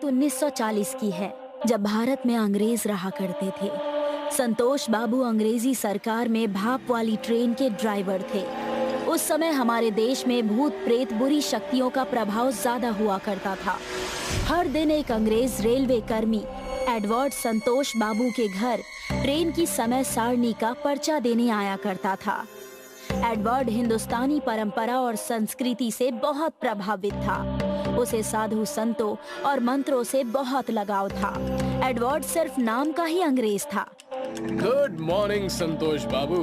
बात 1940 की है, जब भारत में अंग्रेज रहा करते थे। संतोष बाबू अंग्रेजी सरकार में भाप वाली ट्रेन के ड्राइवर थे। उस समय हमारे देश में भूत प्रेत बुरी शक्तियों का प्रभाव ज्यादा हुआ करता था। हर दिन एक अंग्रेज रेलवे कर्मी एडवर्ड संतोष बाबू के घर ट्रेन की समय सारणी का पर्चा देने आया करता था। एडवर्ड हिंदुस्तानी परंपरा और संस्कृति से बहुत प्रभावित था। उसे साधु संतों और मंत्रों से बहुत लगाव था। एडवर्ड सिर्फ नाम का ही अंग्रेज था। गुड मॉर्निंग संतोष बाबू,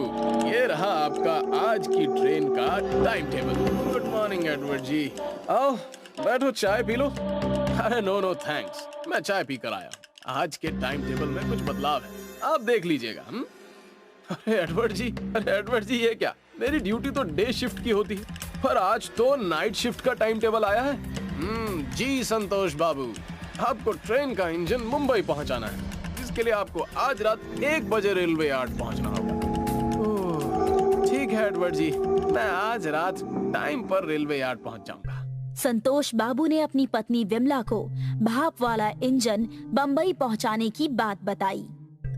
ये रहा आपका आज की ट्रेन का time table. Good morning Edward ji. आओ बैठो, चाय पी लो। अरे नो थैंक्स, मैं चाय पी कर आया। आज के टाइम टेबल में कुछ बदलाव है, आप देख लीजिएगा। अरे एडवर्ड जी ये क्या? मेरी ड्यूटी तो डे शिफ्ट की होती है, पर आज तो नाइट शिफ्ट का टाइम टेबल आया है। जी संतोष बाबू, आपको ट्रेन का इंजन मुंबई पहुंचाना है, जिसके लिए आपको आज रात 1 बजे रेलवे यार्ड पहुंचना होगा। ठीक है एडवर्ड जी, मैं आज रात टाइम पर रेलवे यार्ड पहुंच जाऊंगा। संतोष बाबू ने अपनी पत्नी विमला को भाप वाला इंजन बम्बई पहुंचाने की बात बताई।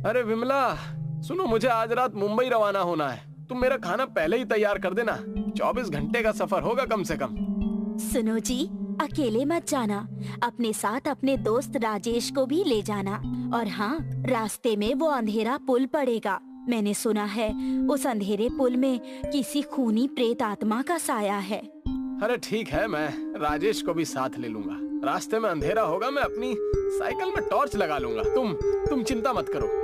अरे विमला सुनो, मुझे आज रात मुंबई रवाना होना है। तुम मेरा खाना पहले ही तैयार कर देना, 24 घंटे का सफर होगा कम से कम। सुनो जी, अकेले मत जाना, अपने साथ अपने दोस्त राजेश को भी ले जाना। और हाँ, रास्ते में वो अंधेरा पुल पड़ेगा। मैंने सुना है उस अंधेरे पुल में किसी खूनी प्रेत आत्मा का साया है। अरे ठीक है, मैं राजेश को भी साथ ले लूंगा। रास्ते में अंधेरा होगा, मैं अपनी साइकिल में टॉर्च लगा लूंगा। तुम चिंता मत करो।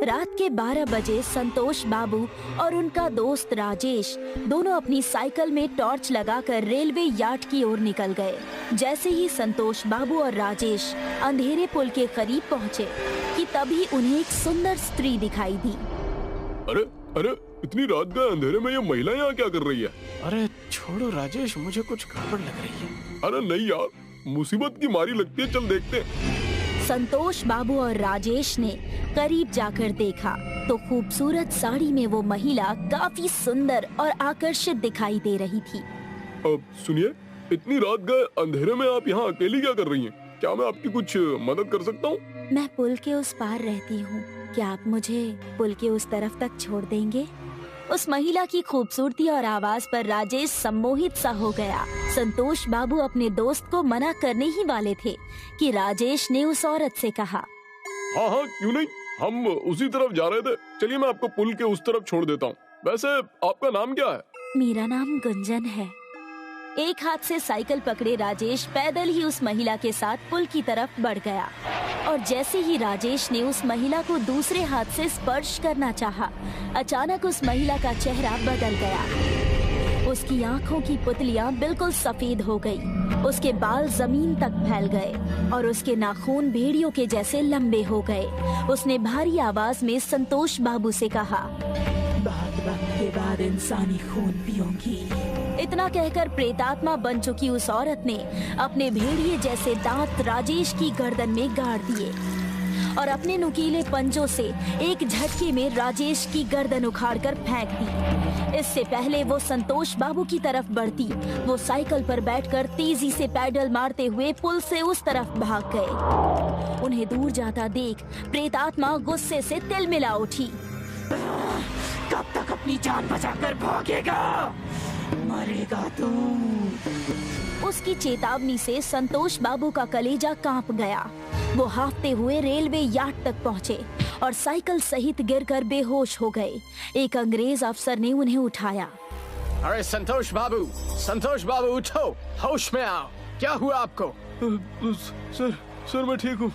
रात के 12 बजे संतोष बाबू और उनका दोस्त राजेश दोनों अपनी साइकिल में टॉर्च लगाकर रेलवे यार्ड की ओर निकल गए। जैसे ही संतोष बाबू और राजेश अंधेरे पुल के करीब पहुँचे कि तभी उन्हें एक सुंदर स्त्री दिखाई दी। अरे इतनी रात के अंधेरे में ये महिला यहाँ क्या कर रही है? अरे छोड़ो राजेश, मुझे कुछ गड़बड़ लग रही है। अरे नहीं यार, मुसीबत की मारी लगती है, चल देखते हैं। संतोष बाबू और राजेश ने करीब जाकर देखा तो खूबसूरत साड़ी में वो महिला काफी सुंदर और आकर्षित दिखाई दे रही थी। अब सुनिए, इतनी रात गए अंधेरे में आप यहाँ अकेली क्या कर रही हैं? क्या मैं आपकी कुछ मदद कर सकता हूँ? मैं पुल के उस पार रहती हूँ, क्या आप मुझे पुल के उस तरफ तक छोड़ देंगे? उस महिला की खूबसूरती और आवाज पर राजेश सम्मोहित सा हो गया। संतोष बाबू अपने दोस्त को मना करने ही वाले थे कि राजेश ने उस औरत से कहा, हाँ क्यों नहीं, हम उसी तरफ जा रहे थे। चलिए मैं आपको पुल के उस तरफ छोड़ देता हूँ। वैसे आपका नाम क्या है? मेरा नाम गुंजन है। एक हाथ से साइकिल पकड़े राजेश पैदल ही उस महिला के साथ पुल की तरफ बढ़ गया और जैसे ही राजेश ने उस महिला को दूसरे हाथ से स्पर्श करना चाहा, अचानक उस महिला का चेहरा बदल गया। उसकी आंखों की पुतलियां बिल्कुल सफेद हो गई, उसके बाल जमीन तक फैल गए और उसके नाखून भेड़ियों के जैसे लंबे हो गए। उसने भारी आवाज में संतोष बाबू से कहा, बहुत वक्त के बाद इंसानी खून पीऊंगी। इतना कहकर प्रेतात्मा बन चुकी उस औरत ने अपने भेड़िए जैसे दांत राजेश की गर्दन में गाड़ दिए और अपने नुकीले पंजों से एक झटके में राजेश की गर्दन उखाड़कर फेंक दी। इससे पहले वो संतोष बाबू की तरफ बढ़ती, वो साइकिल पर बैठकर तेजी से पैडल मारते हुए पुल से उस तरफ भाग गए। उन्हें दूर जाता देख प्रेतात्मा गुस्से से तिलमिला उठी। कब तक अपनी जान बचाकर भागेगा? मरेगा तू। उसकी चेतावनी से संतोष बाबू का कलेजा कांप गया। वो हांफते हुए रेलवे यार्ड तक पहुंचे और साइकिल सहित गिरकर बेहोश हो गए। एक अंग्रेज अफसर ने उन्हें उठाया। अरे संतोष बाबू उठो, होश में आओ। क्या हुआ आपको? सर मैं ठीक हूँ।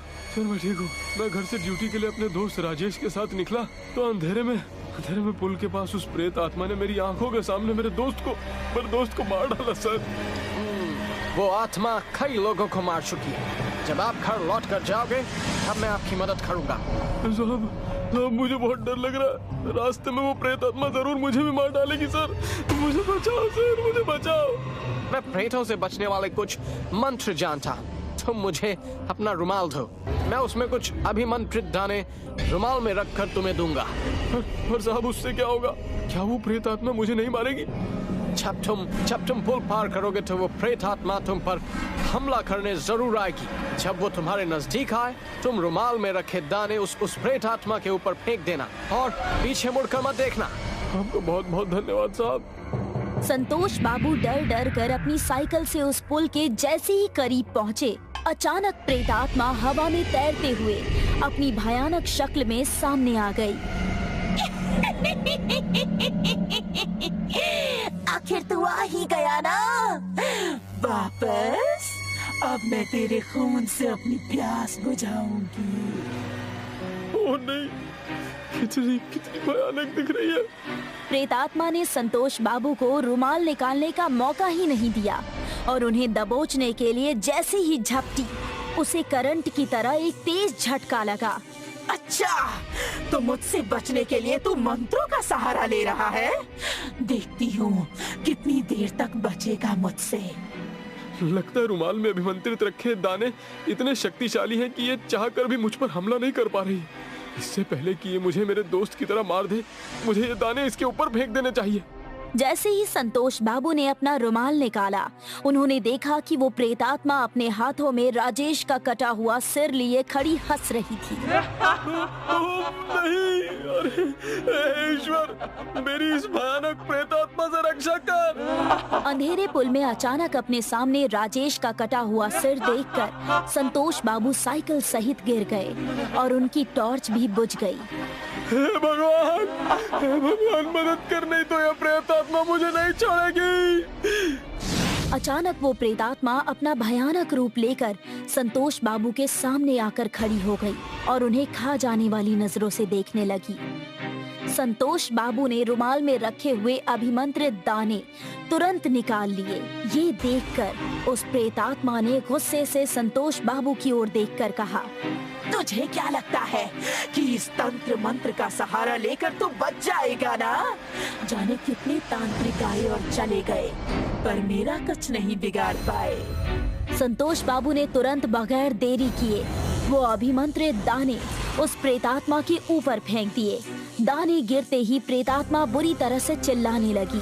मैं घर से ड्यूटी के लिए अपने दोस्त राजेश के साथ निकला तो अंधेरे में पुल के पास उस प्रेत आत्मा ने मेरी आंखों के सामने मेरे दोस्त को मार डाला सर। वो आत्मा कई लोगों को मार चुकी है। जब आप घर लौट कर जाओगे तब मैं आपकी मदद करूंगा। साहब मुझे बहुत डर लग रहा है। रास्ते में वो प्रेत आत्मा जरूर मुझे भी मार डालेगी सर। मुझे बचाओ सर, मुझे बचाओ। मैं प्रेतों से बचने वाले कुछ मंत्र जानता। तुम मुझे अपना रुमाल दो, मैं उसमें कुछ अभिमंत्रित दाने रुमाल में रखकर तुम्हें दूंगा। पर साहब उससे क्या होगा? क्या वो प्रेत आत्मा मुझे नहीं मारेगी? जब तुम पुल पार करोगे तो वो प्रेत आत्मा तुम पर हमला करने जरूर आएगी। जब वो तुम्हारे नजदीक आए तुम रुमाल में रखे दाने उस प्रेत आत्मा के ऊपर फेंक देना और पीछे मुड़कर मत देखना। आपका बहुत बहुत धन्यवाद साहब। संतोष बाबू डर डर कर अपनी साइकिल से उस पुल के जैसे ही करीब पहुँचे, अचानक प्रेतात्मा हवा में तैरते हुए अपनी भयानक शक्ल में सामने आ गई। आखिर तू आ ही गया ना वापस। अब मैं तेरे खून से अपनी प्यास बुझाऊंगी। ओह नहीं, कितनी भयानक दिख रही है। प्रेतात्मा ने संतोष बाबू को रुमाल निकालने का मौका ही नहीं दिया और उन्हें दबोचने के लिए जैसे ही झपटी, उसे करंट की तरह एक तेज झटका लगा। अच्छा, तो मुझसे बचने के लिए तू मंत्रों का सहारा ले रहा है। देखती हूँ कितनी देर तक बचेगा मुझसे। लगता है रुमाल में अभिमंत्रित रखे दाने इतने शक्तिशाली हैं कि ये चाहकर भी मुझ पर हमला नहीं कर पा रही। इससे पहले कि ये मुझे मेरे दोस्त की तरह मार दे, मुझे ये दाने इसके ऊपर फेंक देने चाहिए। जैसे ही संतोष बाबू ने अपना रुमाल निकाला, उन्होंने देखा कि वो प्रेतात्मा अपने हाथों में राजेश का कटा हुआ सिर लिए खड़ी हंस रही थी। नहीं, अरे ईश्वर, मेरी इस भयानक प्रेतात्मा से रक्षा कर। अंधेरे पुल में अचानक अपने सामने राजेश का कटा हुआ सिर देखकर संतोष बाबू साइकिल सहित गिर गए और उनकी टॉर्च भी बुझ गई। हे भगवान, मदद कर, नहीं तो यह प्रेतात्मा मुझे नहीं छोड़ेगी। अचानक वो प्रेतात्मा अपना भयानक रूप लेकर संतोष बाबू के सामने आकर खड़ी हो गई और उन्हें खा जाने वाली नजरों से देखने लगी। संतोष बाबू ने रुमाल में रखे हुए अभिमंत्रित दाने तुरंत निकाल लिए। ये देखकर उस प्रेतात्मा ने गुस्से से संतोष बाबू की ओर देखकर कहा, तुझे क्या लगता है कि इस तंत्र मंत्र का सहारा लेकर तू बच जाएगा ना? जाने कितने तांत्रिक आए और चले गए, पर मेरा कुछ नहीं बिगाड़ पाए। संतोष बाबू ने तुरंत बगैर देरी किए वो अभिमंत्रित दाने उस प्रेतात्मा के ऊपर फेंक दिए। दाने गिरते ही प्रेतात्मा बुरी तरह से चिल्लाने लगी।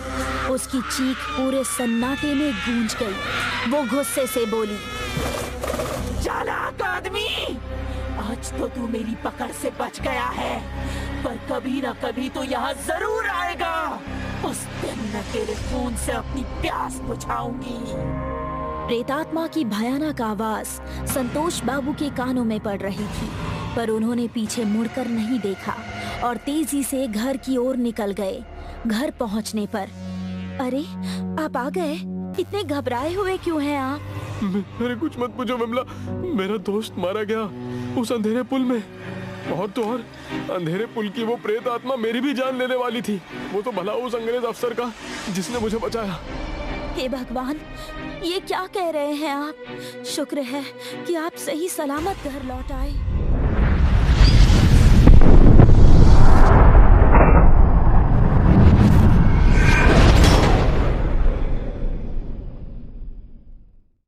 उसकी चीख पूरे सन्नाटे में गूंज गई। वो गुस्से से बोली, चालाक आदमी, आज तो तू मेरी पकड़ से बच गया है, पर कभी न कभी तो यहाँ जरूर आएगा। उस दिन मैं तेरे खून से अपनी प्यास बुझाऊंगी। प्रेतात्मा की भयानक आवाज संतोष बाबू के कानों में पड़ रही थी, पर उन्होंने पीछे मुड़कर नहीं देखा और तेजी से घर की ओर निकल गए। घर पहुंचने पर, अरे आप आ गए, इतने घबराए हुए क्यों हैं आप? मेरे कुछ मत पूछो विमला, मेरा दोस्त मारा गया उस अंधेरे पुल में। और तो और अंधेरे पुल की वो प्रेत आत्मा मेरी भी जान लेने वाली थी। वो तो भला उस अंग्रेज अफसर का जिसने मुझे बचाया। हे भगवान, ये क्या कह रहे हैं आप? शुक्र है कि आप सही सलामत घर लौट आए।